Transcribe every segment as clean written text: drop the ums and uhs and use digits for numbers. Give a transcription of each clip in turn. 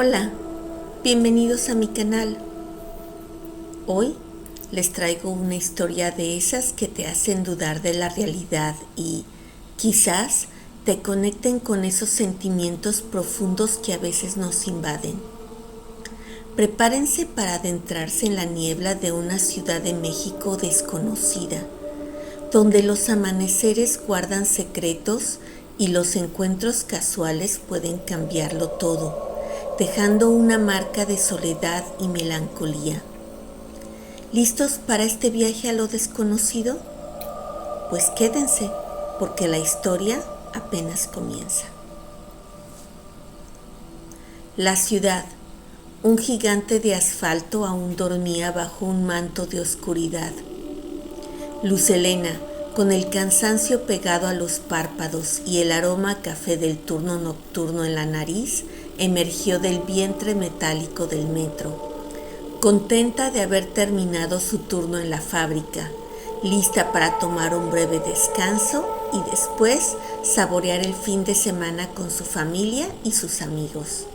Hola, bienvenidos a mi canal. Hoy les traigo una historia de esas que te hacen dudar de la realidad y quizás te conecten con esos sentimientos profundos que a veces nos invaden. Prepárense para adentrarse en la niebla de una Ciudad de México desconocida, donde los amaneceres guardan secretos y los encuentros casuales pueden cambiarlo todo, dejando una marca de soledad y melancolía. ¿Listos para este viaje a lo desconocido? Pues quédense, porque la historia apenas comienza. La ciudad, un gigante de asfalto, aún dormía bajo un manto de oscuridad. Luz Helena, con el cansancio pegado a los párpados y el aroma a café del turno nocturno en la nariz, emergió del vientre metálico del metro, contenta de haber terminado su turno en la fábrica, lista para tomar un breve descanso y después saborear el fin de semana con su familia y sus amigos.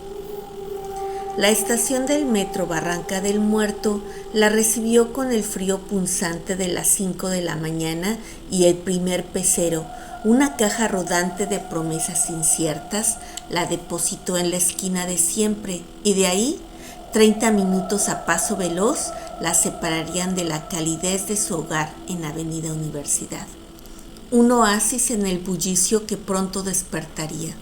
La estación del metro Barranca del Muerto la recibió con el frío punzante de las 5 de la mañana y el primer pecero, una caja rodante de promesas inciertas, la depositó en la esquina de siempre y de ahí 30 minutos a paso veloz la separarían de la calidez de su hogar en Avenida Universidad. Un oasis en el bullicio que pronto despertaría.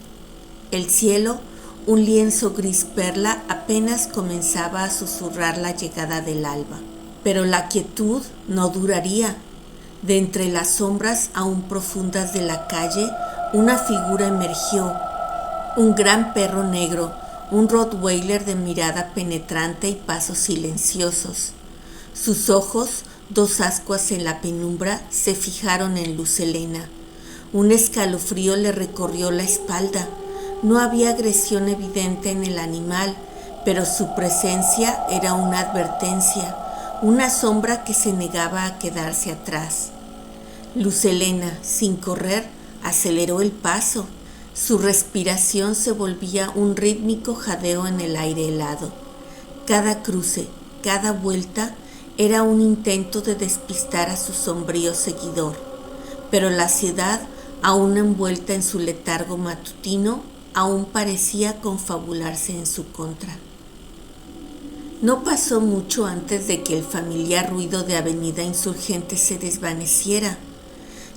El cielo, un lienzo gris perla, apenas comenzaba a susurrar la llegada del alba. Pero la quietud no duraría. De entre las sombras aún profundas de la calle, una figura emergió. Un gran perro negro, un rottweiler de mirada penetrante y pasos silenciosos. Sus ojos, dos ascuas en la penumbra, se fijaron en Luz Helena. Un escalofrío le recorrió la espalda. No había agresión evidente en el animal, pero su presencia era una advertencia, una sombra que se negaba a quedarse atrás. Luz Helena, sin correr, aceleró el paso. Su respiración se volvía un rítmico jadeo en el aire helado. Cada cruce, cada vuelta, era un intento de despistar a su sombrío seguidor, pero la ciudad, aún envuelta en su letargo matutino, aún parecía confabularse en su contra. No pasó mucho antes de que el familiar ruido de Avenida Insurgente se desvaneciera.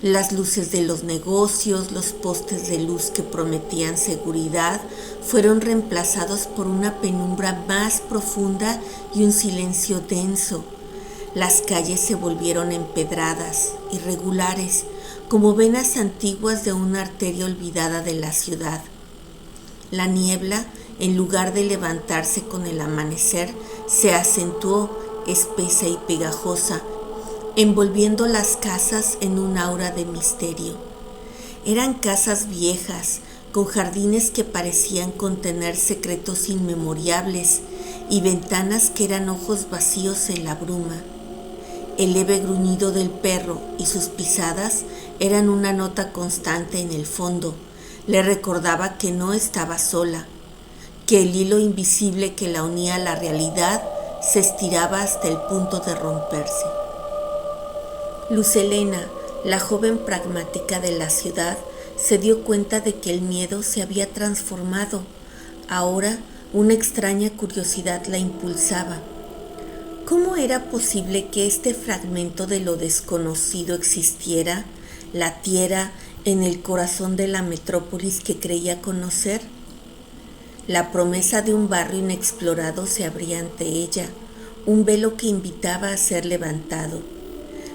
Las luces de los negocios, los postes de luz que prometían seguridad, fueron reemplazados por una penumbra más profunda y un silencio denso. Las calles se volvieron empedradas, irregulares, como venas antiguas de una arteria olvidada de la ciudad. La niebla, en lugar de levantarse con el amanecer, se acentuó, espesa y pegajosa, envolviendo las casas en un aura de misterio. Eran casas viejas, con jardines que parecían contener secretos inmemoriales y ventanas que eran ojos vacíos en la bruma. El leve gruñido del perro y sus pisadas eran una nota constante en el fondo. Le recordaba que no estaba sola, que el hilo invisible que la unía a la realidad se estiraba hasta el punto de romperse. Luz Helena, la joven pragmática de la ciudad, se dio cuenta de que el miedo se había transformado. Ahora una extraña curiosidad la impulsaba. ¿Cómo era posible que este fragmento de lo desconocido existiera, latiera en el corazón de la metrópolis que creía conocer? La promesa de un barrio inexplorado se abría ante ella, un velo que invitaba a ser levantado.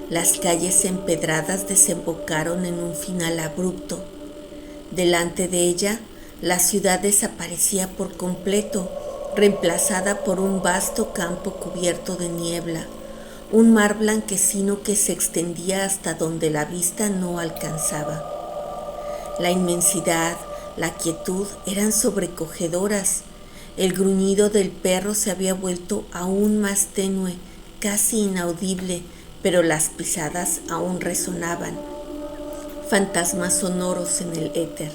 Las calles empedradas desembocaron en un final abrupto. Delante de ella, la ciudad desaparecía por completo, reemplazada por un vasto campo cubierto de niebla, un mar blanquecino que se extendía hasta donde la vista no alcanzaba. La inmensidad, la quietud eran sobrecogedoras. El gruñido del perro se había vuelto aún más tenue, casi inaudible, pero las pisadas aún resonaban, fantasmas sonoros en el éter.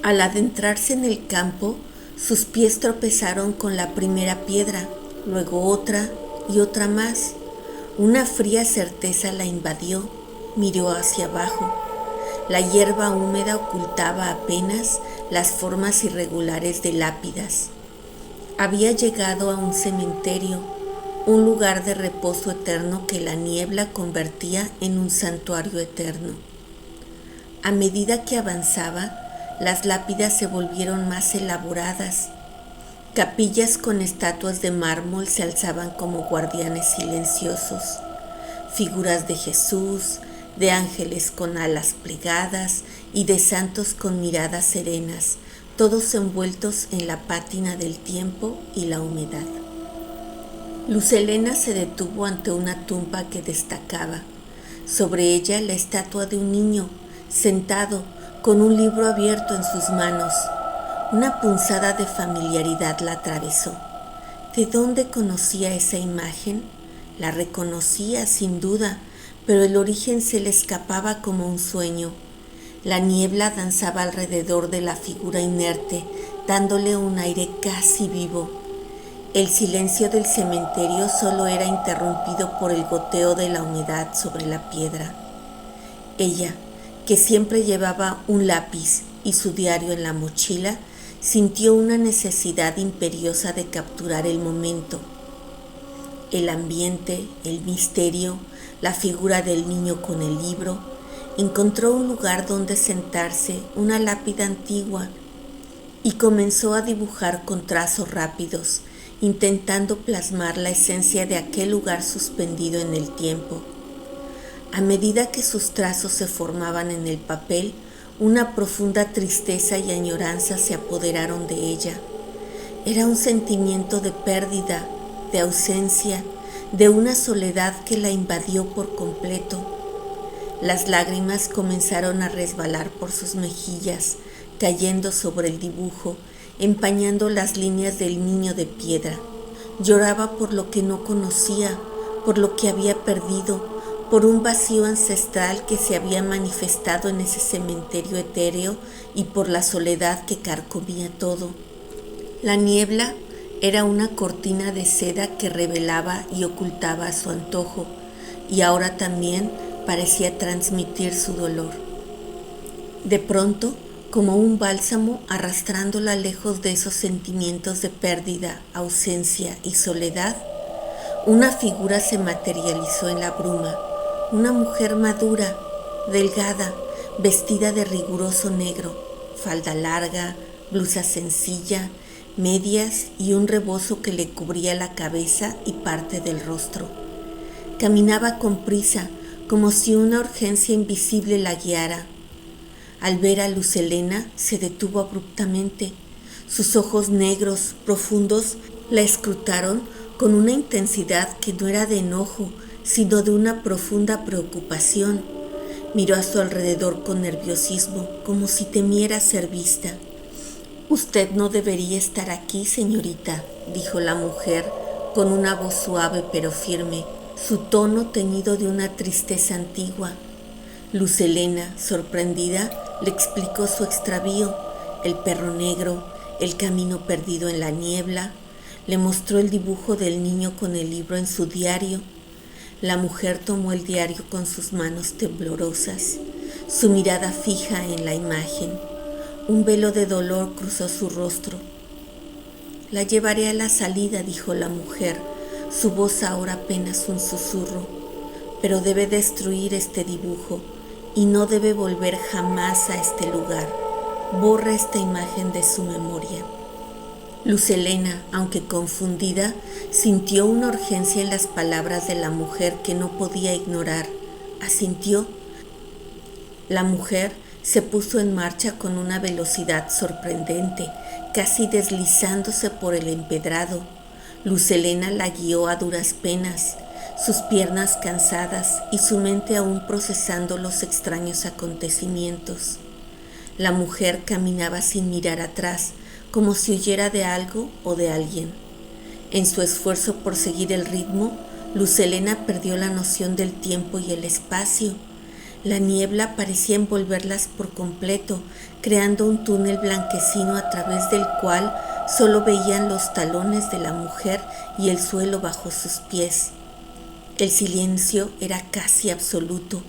Al adentrarse en el campo, Sus pies tropezaron con la primera piedra, luego otra y otra más. Una fría certeza la invadió. Miró hacia abajo. La hierba húmeda ocultaba apenas las formas irregulares de lápidas. Había llegado a un cementerio, un lugar de reposo eterno que la niebla convertía en un santuario eterno. A medida que avanzaba, las lápidas se volvieron más elaboradas. Capillas con estatuas de mármol se alzaban como guardianes silenciosos. Figuras de Jesús, de ángeles con alas plegadas y de santos con miradas serenas, todos envueltos en la pátina del tiempo y la humedad. Lucelena se detuvo ante una tumba que destacaba. Sobre ella la estatua de un niño, sentado, con un libro abierto en sus manos. Una punzada de familiaridad la atravesó. ¿De dónde conocía esa imagen? La reconocía, sin duda, pero el origen se le escapaba como un sueño. La niebla danzaba alrededor de la figura inerte, dándole un aire casi vivo. El silencio del cementerio solo era interrumpido por el goteo de la humedad sobre la piedra. Ella, que siempre llevaba un lápiz y su diario en la mochila, sintió una necesidad imperiosa de capturar el momento. El ambiente, el misterio, la figura del niño con el libro. Encontró un lugar donde sentarse, una lápida antigua, y comenzó a dibujar con trazos rápidos, intentando plasmar la esencia de aquel lugar suspendido en el tiempo. A medida que sus trazos se formaban en el papel, una profunda tristeza y añoranza se apoderaron de ella. Era un sentimiento de pérdida, de ausencia, de una soledad que la invadió por completo. Las lágrimas comenzaron a resbalar por sus mejillas, cayendo sobre el dibujo, empañando las líneas del niño de piedra. Lloraba por lo que no conocía, por lo que había perdido, por un vacío ancestral que se había manifestado en ese cementerio etéreo y por la soledad que carcomía todo. La niebla era una cortina de seda que revelaba y ocultaba a su antojo, y ahora también parecía transmitir su dolor. De pronto, como un bálsamo arrastrándola lejos de esos sentimientos de pérdida, ausencia y soledad, una figura se materializó en la bruma, una mujer madura, delgada, vestida de riguroso negro, falda larga, blusa sencilla, medias y un rebozo que le cubría la cabeza y parte del rostro. Caminaba con prisa, como si una urgencia invisible la guiara. Al ver a Lucelena, se detuvo abruptamente. Sus ojos negros, profundos, la escrutaron con una intensidad que no era de enojo, sino de una profunda preocupación. Miró a su alrededor con nerviosismo, como si temiera ser vista. «Usted no debería estar aquí, señorita», dijo la mujer con una voz suave pero firme, su tono teñido de una tristeza antigua. Lucelena, sorprendida, le explicó su extravío, el perro negro, el camino perdido en la niebla. Le mostró el dibujo del niño con el libro en su diario. La mujer tomó el diario con sus manos temblorosas, su mirada fija en la imagen. Un velo de dolor cruzó su rostro. «La llevaré a la salida», dijo la mujer, su voz ahora apenas un susurro. «Pero debe destruir este dibujo y no debe volver jamás a este lugar. Borra esta imagen de su memoria». Lucelena, aunque confundida, sintió una urgencia en las palabras de la mujer que no podía ignorar. Asintió. La mujer se puso en marcha con una velocidad sorprendente, casi deslizándose por el empedrado. Lucelena la guió a duras penas, sus piernas cansadas y su mente aún procesando los extraños acontecimientos. La mujer caminaba sin mirar atrás, como si huyera de algo o de alguien. En su esfuerzo por seguir el ritmo, Lucelena perdió la noción del tiempo y el espacio. La niebla parecía envolverlas por completo, creando un túnel blanquecino a través del cual Solo veían los talones de la mujer y el suelo bajo sus pies. El silencio era casi absoluto,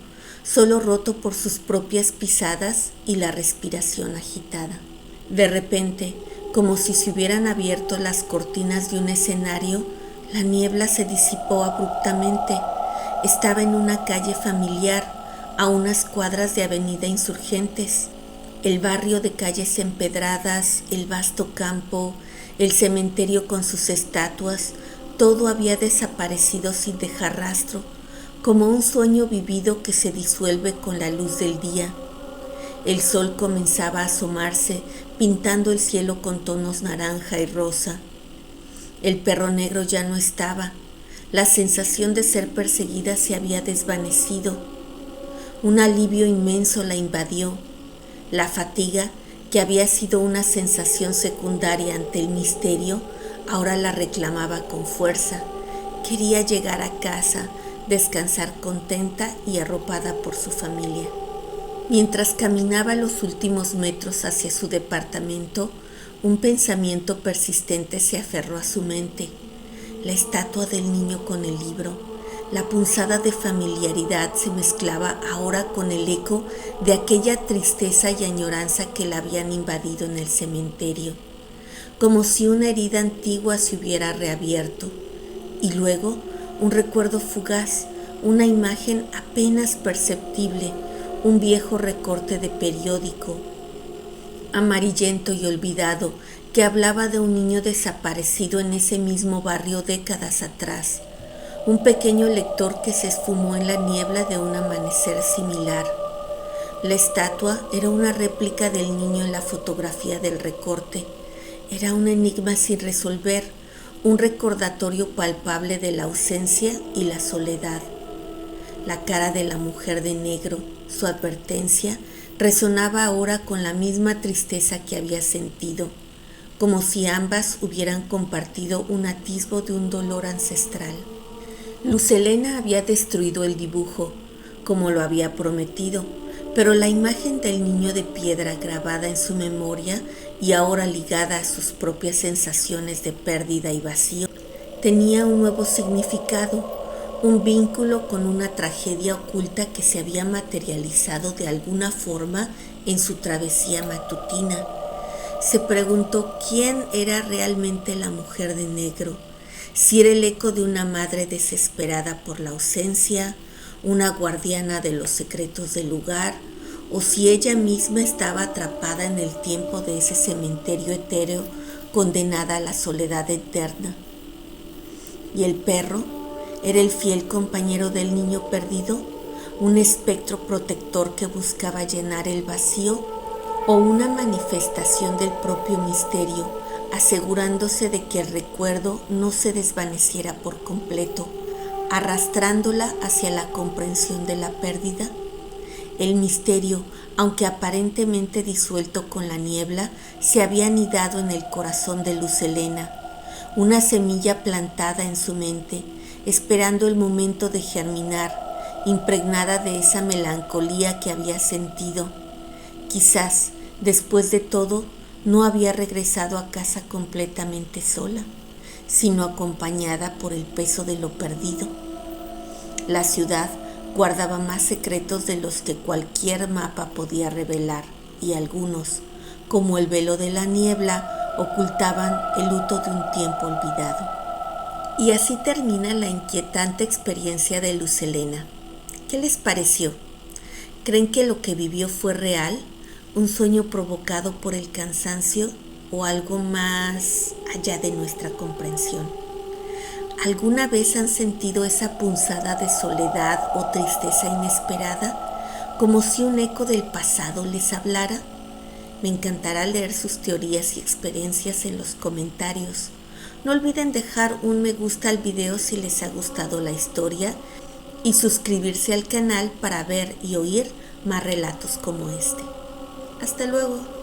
solo roto por sus propias pisadas y la respiración agitada. De repente, como si se hubieran abierto las cortinas de un escenario, la niebla se disipó abruptamente. Estaba en una calle familiar, a unas cuadras de Avenida Insurgentes. El barrio de calles empedradas, el vasto campo, el cementerio con sus estatuas, todo había desaparecido sin dejar rastro, como un sueño vivido que se disuelve con la luz del día. El sol comenzaba a asomarse, pintando el cielo con tonos naranja y rosa. El perro negro ya no estaba. La sensación de ser perseguida se había desvanecido. Un alivio inmenso la invadió. La fatiga, que había sido una sensación secundaria ante el misterio, ahora la reclamaba con fuerza. Quería llegar a casa, descansar contenta y arropada por su familia. Mientras caminaba los últimos metros hacia su departamento, un pensamiento persistente se aferró a su mente. La estatua del niño con el libro, la punzada de familiaridad se mezclaba ahora con el eco de aquella tristeza y añoranza que la habían invadido en el cementerio, como si una herida antigua se hubiera reabierto. Y luego un recuerdo fugaz, una imagen apenas perceptible, un viejo recorte de periódico, amarillento y olvidado, que hablaba de un niño desaparecido en ese mismo barrio décadas atrás, un pequeño lector que se esfumó en la niebla de un amanecer similar. La estatua era una réplica del niño en la fotografía del recorte. Era un enigma sin resolver, un recordatorio palpable de la ausencia y la soledad. La cara de la mujer de negro, su advertencia, resonaba ahora con la misma tristeza que había sentido, como si ambas hubieran compartido un atisbo de un dolor ancestral. Lucelena había destruido el dibujo, como lo había prometido, pero la imagen del niño de piedra grabada en su memoria y ahora ligada a sus propias sensaciones de pérdida y vacío, tenía un nuevo significado, un vínculo con una tragedia oculta que se había materializado de alguna forma en su travesía matutina. Se preguntó quién era realmente la mujer de negro, si era el eco de una madre desesperada por la ausencia, una guardiana de los secretos del lugar, o si ella misma estaba atrapada en el tiempo de ese cementerio etéreo, condenada a la soledad eterna. ¿Y el perro? ¿Era el fiel compañero del niño perdido? ¿Un espectro protector que buscaba llenar el vacío? ¿O una manifestación del propio misterio, asegurándose de que el recuerdo no se desvaneciera por completo, arrastrándola hacia la comprensión de la pérdida? El misterio, aunque aparentemente disuelto con la niebla, se había anidado en el corazón de Lucelena, una semilla plantada en su mente, esperando el momento de germinar, impregnada de esa melancolía que había sentido. Quizás, después de todo, no había regresado a casa completamente sola, sino acompañada por el peso de lo perdido. La ciudad guardaba más secretos de los que cualquier mapa podía revelar, y algunos, como el velo de la niebla, ocultaban el luto de un tiempo olvidado. Y así termina la inquietante experiencia de Lucelena. ¿Qué les pareció? ¿Creen que lo que vivió fue real? ¿Un sueño provocado por el cansancio o algo más allá de nuestra comprensión? ¿Alguna vez han sentido esa punzada de soledad o tristeza inesperada, como si un eco del pasado les hablara? Me encantará leer sus teorías y experiencias en los comentarios. No olviden dejar un me gusta al video si les ha gustado la historia y suscribirse al canal para ver y oír más relatos como este. Hasta luego.